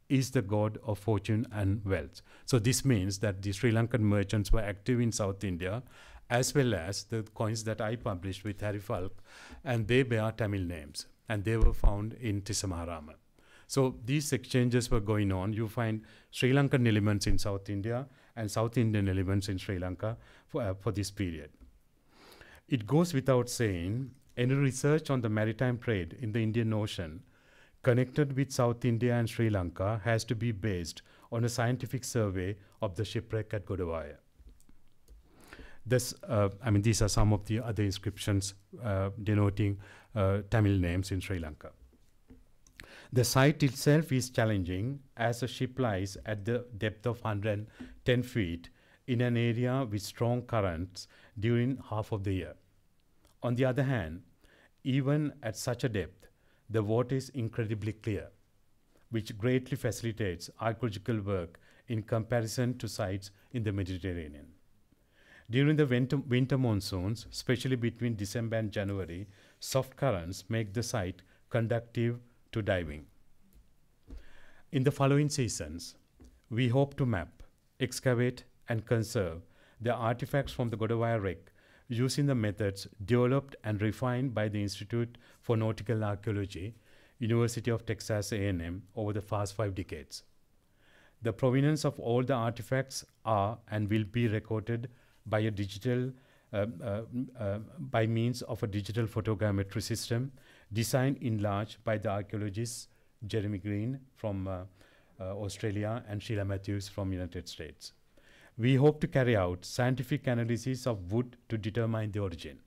Speaker 2: is the god of fortune and wealth. So this means that the Sri Lankan merchants were active in South India, as well as the coins that I published with Harry Falk, and they bear Tamil names, and they were found in Tissamaharama. So these exchanges were going on. You find Sri Lankan elements in South India and South Indian elements in Sri Lanka for this period. It goes without saying, any research on the maritime trade in the Indian Ocean connected with South India and Sri Lanka has to be based on a scientific survey of the shipwreck at Godavaya. These are some of the other inscriptions denoting Tamil names in Sri Lanka. The site itself is challenging, as the ship lies at the depth of 110 feet in an area with strong currents during half of the year. On the other hand, even at such a depth, the water is incredibly clear. which greatly facilitates archaeological work in comparison to sites in the Mediterranean. During the winter monsoons, especially between December and January, soft currents make the site conducive to diving. In the following seasons, we hope to map, excavate, and conserve the artifacts from the Godavaya wreck using the methods developed and refined by the Institute for Nautical Archaeology, University of Texas A&M, over the past 5 decades. The provenance of all the artifacts are and will be recorded by a digital, by means of a digital photogrammetry system designed in large by the archaeologists Jeremy Green from Australia and Sheila Matthews from United States. We hope to carry out scientific analysis of wood to determine the origin.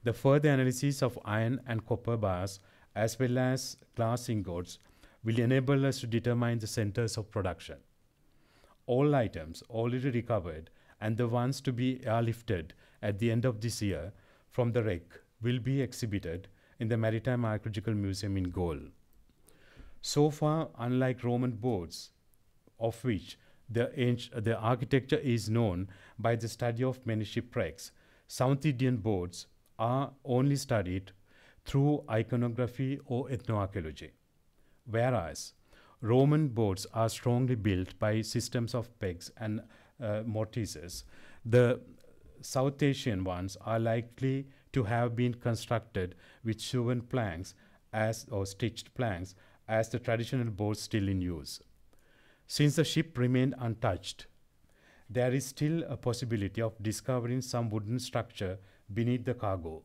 Speaker 2: The further analysis of iron and copper bars as well as glass ingots will enable us to determine the centers of production. All items already recovered and the ones to be airlifted at the end of this year from the wreck will be exhibited in the Maritime Archaeological Museum in Galle. So far, unlike Roman boats, of which the architecture is known by the study of many shipwrecks, South Indian boats are only studied through iconography or ethnoarchaeology, whereas Roman boats are strongly built by systems of pegs and mortises. The South Asian ones are likely to have been constructed with shoven planks or stitched planks as the traditional boats still in use. Since the ship remained untouched, there is still a possibility of discovering some wooden structure beneath the cargo.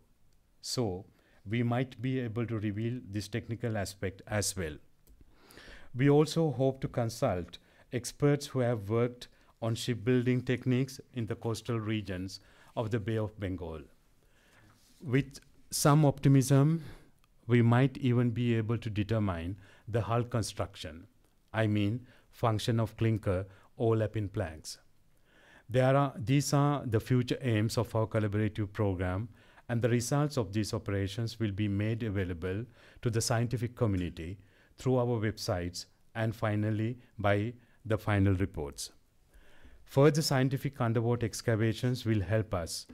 Speaker 2: So, we might be able to reveal this technical aspect as well. We also hope to consult experts who have worked on shipbuilding techniques in the coastal regions of the Bay of Bengal. With some optimism, we might even be able to determine the hull construction, I mean function of clinker overlapping planks. These are the future aims of our collaborative program, and the results of these operations will be made available to the scientific community through our websites and finally by the final reports. Further scientific underwater excavations will help us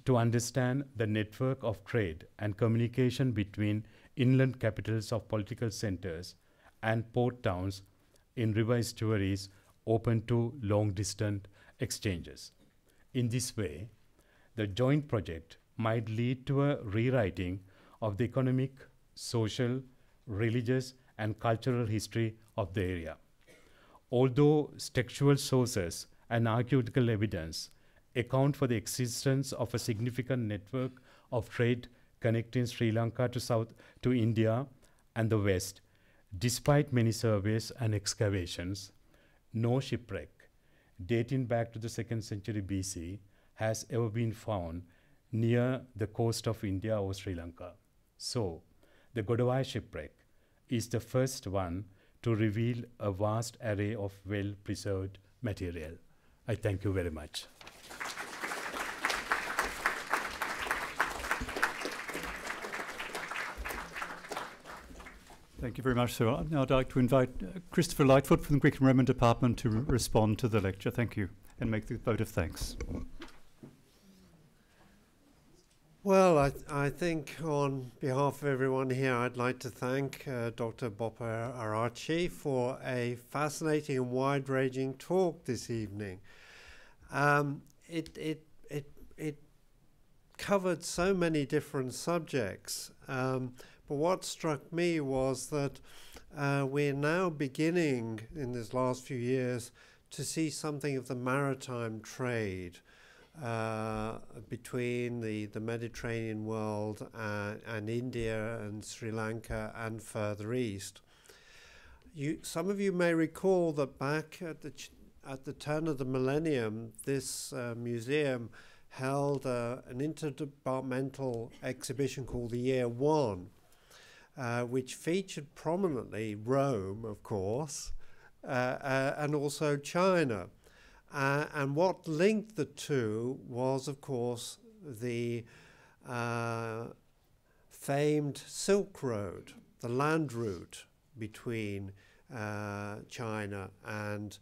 Speaker 2: to understand the network of trade and communication between inland capitals of political centers and port towns in river estuaries open to long-distance exchanges. In this way, the joint project might lead to a rewriting of the economic, social, religious, and cultural history of the area. Although textual sources and archaeological evidence account for the existence of a significant network of trade connecting Sri Lanka to India and the West, despite many surveys and excavations, no shipwreck dating back to the 2nd century BCE has ever been found near the coast of India or Sri Lanka. So, the Godavaya shipwreck is the first one to reveal a vast array of well-preserved material. I thank you very much.
Speaker 1: Thank you very much, sir. Now I'd like to invite Christopher Lightfoot from the Greek and Roman Department to respond to the lecture. Thank you, and make the vote of thanks.
Speaker 3: Well, I think on behalf of everyone here, I'd like to thank Dr. Bopearachchi for a fascinating and wide-ranging talk this evening. It covered so many different subjects, but what struck me was that we're now beginning, in this last few years, to see something of the maritime trade between the Mediterranean world and India and Sri Lanka and further east. Some of you may recall that back at the turn of the millennium, this museum held an interdepartmental exhibition called the Year One, which featured prominently Rome, of course, and also China. And what linked the two was, of course, the famed Silk Road, the land route between China and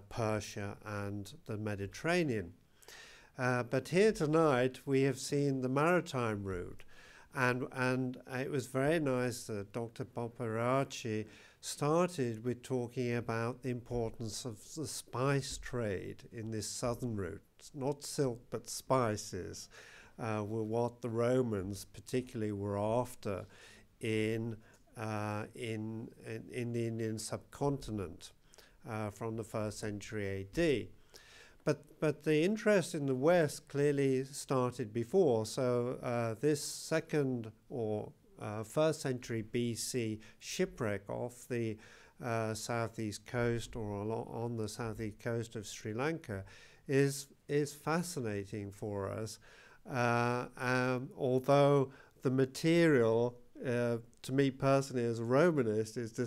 Speaker 3: Persia and the Mediterranean. But here tonight we have seen the maritime route, and it was very nice that Dr. Bopearachchi started with talking about the importance of the spice trade in this southern route. Not silk but spices were what the Romans particularly were after in the Indian subcontinent from the 1st century AD. But the interest in the West clearly started before. So this second or 1st century BC shipwreck off the southeast coast or on the southeast coast of Sri Lanka is fascinating for us. Although the material, to me personally as a Romanist, is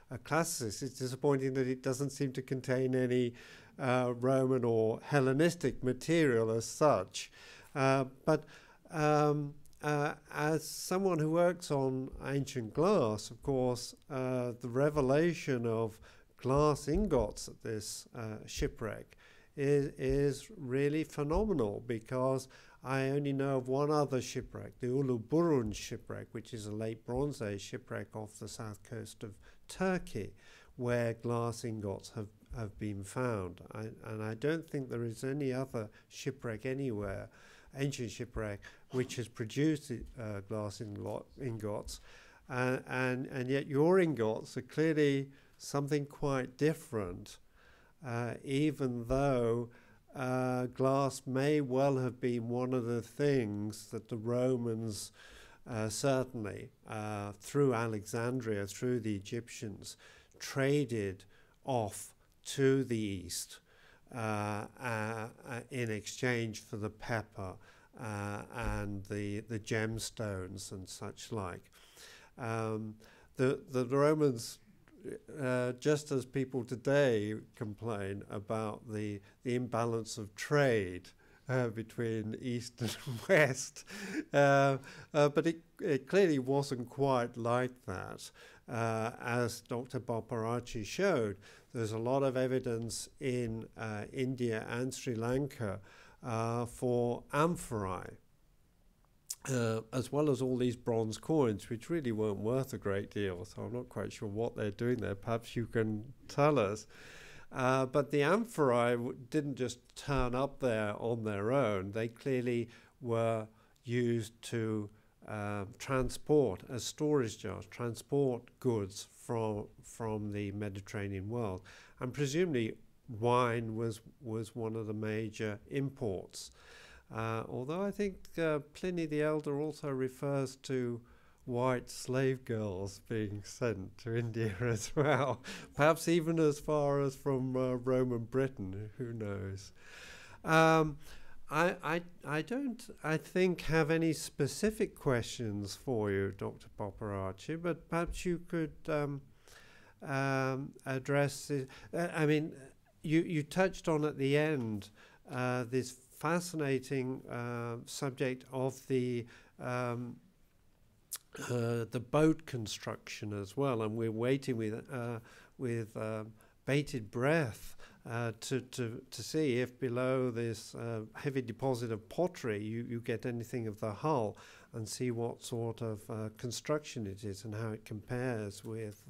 Speaker 3: a classicist, it's disappointing that it doesn't seem to contain any Roman or Hellenistic material as such. But as someone who works on ancient glass, of course, the revelation of glass ingots at this shipwreck is really phenomenal, because I only know of one other shipwreck, the Uluburun shipwreck, which is a late Bronze Age shipwreck off the south coast of Turkey, where glass ingots have been found. And I don't think there is any other shipwreck anywhere, ancient shipwreck, which has produced glass ingots. And yet your ingots are clearly something quite different, even though glass may well have been one of the things that the Romans certainly through Alexandria, through the Egyptians, traded off to the east in exchange for the pepper and the gemstones and such like. The Romans, just as people today complain about the imbalance of trade between East and West, but it clearly wasn't quite like that. As Dr. Bopearachchi showed, there's a lot of evidence in India and Sri Lanka for amphorae, as well as all these bronze coins, which really weren't worth a great deal. So I'm not quite sure what they're doing there. Perhaps you can tell us. But the amphorae didn't just turn up there on their own. They clearly were used to transport, as storage jars, transport goods from the Mediterranean world. And presumably wine was one of the major imports. Although I think Pliny the Elder also refers to white slave girls being sent to India as well, perhaps even as far as from Roman Britain, who knows. I don't, I think, have any specific questions for you, Dr. Bopearachchi, but perhaps you could address it. I mean, you touched on at the end this fascinating subject of the boat construction as well, and we're waiting with bated breath to see if below this heavy deposit of pottery you get anything of the hull, and see what sort of construction it is and how it compares with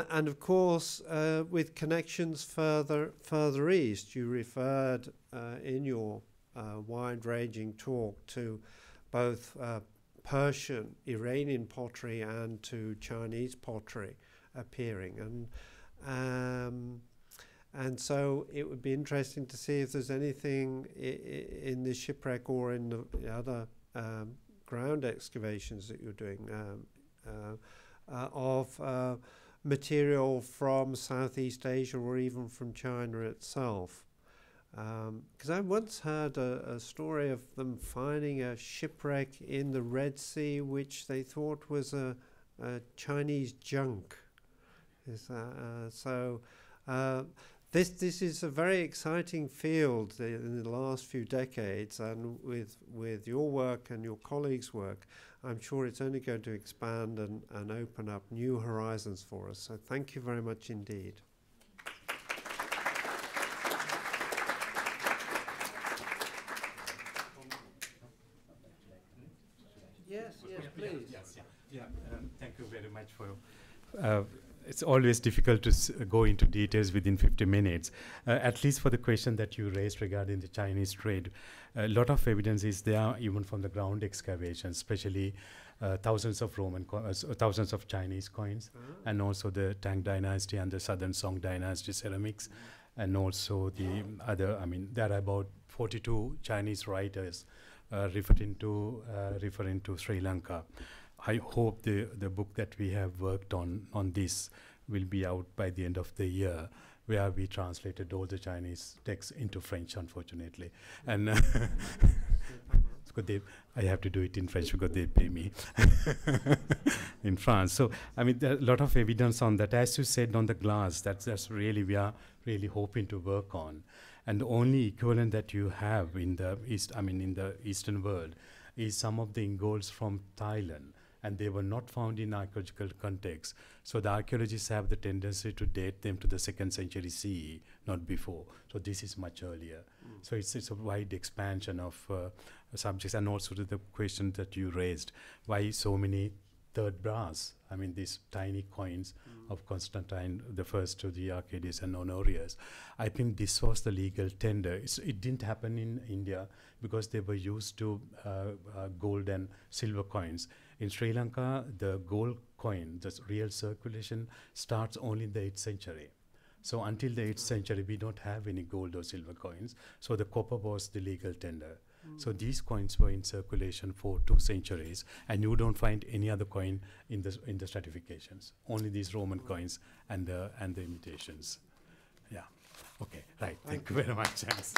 Speaker 3: and of course with connections further east. You referred in your wide-ranging talk to both Persian, Iranian pottery and to Chinese pottery appearing, and so it would be interesting to see if there's anything in the shipwreck or in the other ground excavations that you're doing of material from Southeast Asia or even from China itself. Because I once heard a story of them finding a shipwreck in the Red Sea which they thought was a Chinese junk. So This is a very exciting field in the last few decades, and with your work and your colleagues' work, I'm sure it's only going to expand and open up new horizons for us. So thank you very much indeed. Yes, please.
Speaker 2: Thank you very much for. It's always difficult to go into details within 50 minutes. At least for the question that you raised regarding the Chinese trade, a lot of evidence is there, even from the ground excavations, especially thousands of Chinese coins, and also the Tang Dynasty and the Southern Song Dynasty ceramics, and also the other. I mean, there are about 42 Chinese writers referring to Sri Lanka. I hope the book that we have worked on this will be out by the end of the year, where we translated all the Chinese texts into French, unfortunately. And I have to do it in French because they pay me in France. So, I mean, there are a lot of evidence on that. As you said on the glass, that's really, we are really hoping to work on. And the only equivalent that you have in the in the Eastern world is some of the ingots from Thailand, and they were not found in archaeological context. So the archaeologists have the tendency to date them to the 2nd century CE, not before. So this is much earlier. So it's a wide expansion of subjects, and also to the question that you raised, why so many third brass? I mean, these tiny coins of Constantine the First to the Arcadius and Honorius. I think this was the legal tender. It didn't happen in India because they were used to gold and silver coins. In Sri Lanka, the gold coin, the real circulation, starts only in the 8th century. So until the 8th century, we don't have any gold or silver coins. So the copper was the legal tender. So these coins were in circulation for 2 centuries, and you don't find any other coin in the stratifications. Only these Roman coins and the imitations. Yeah. Okay. Right. Thank you very much. Thanks.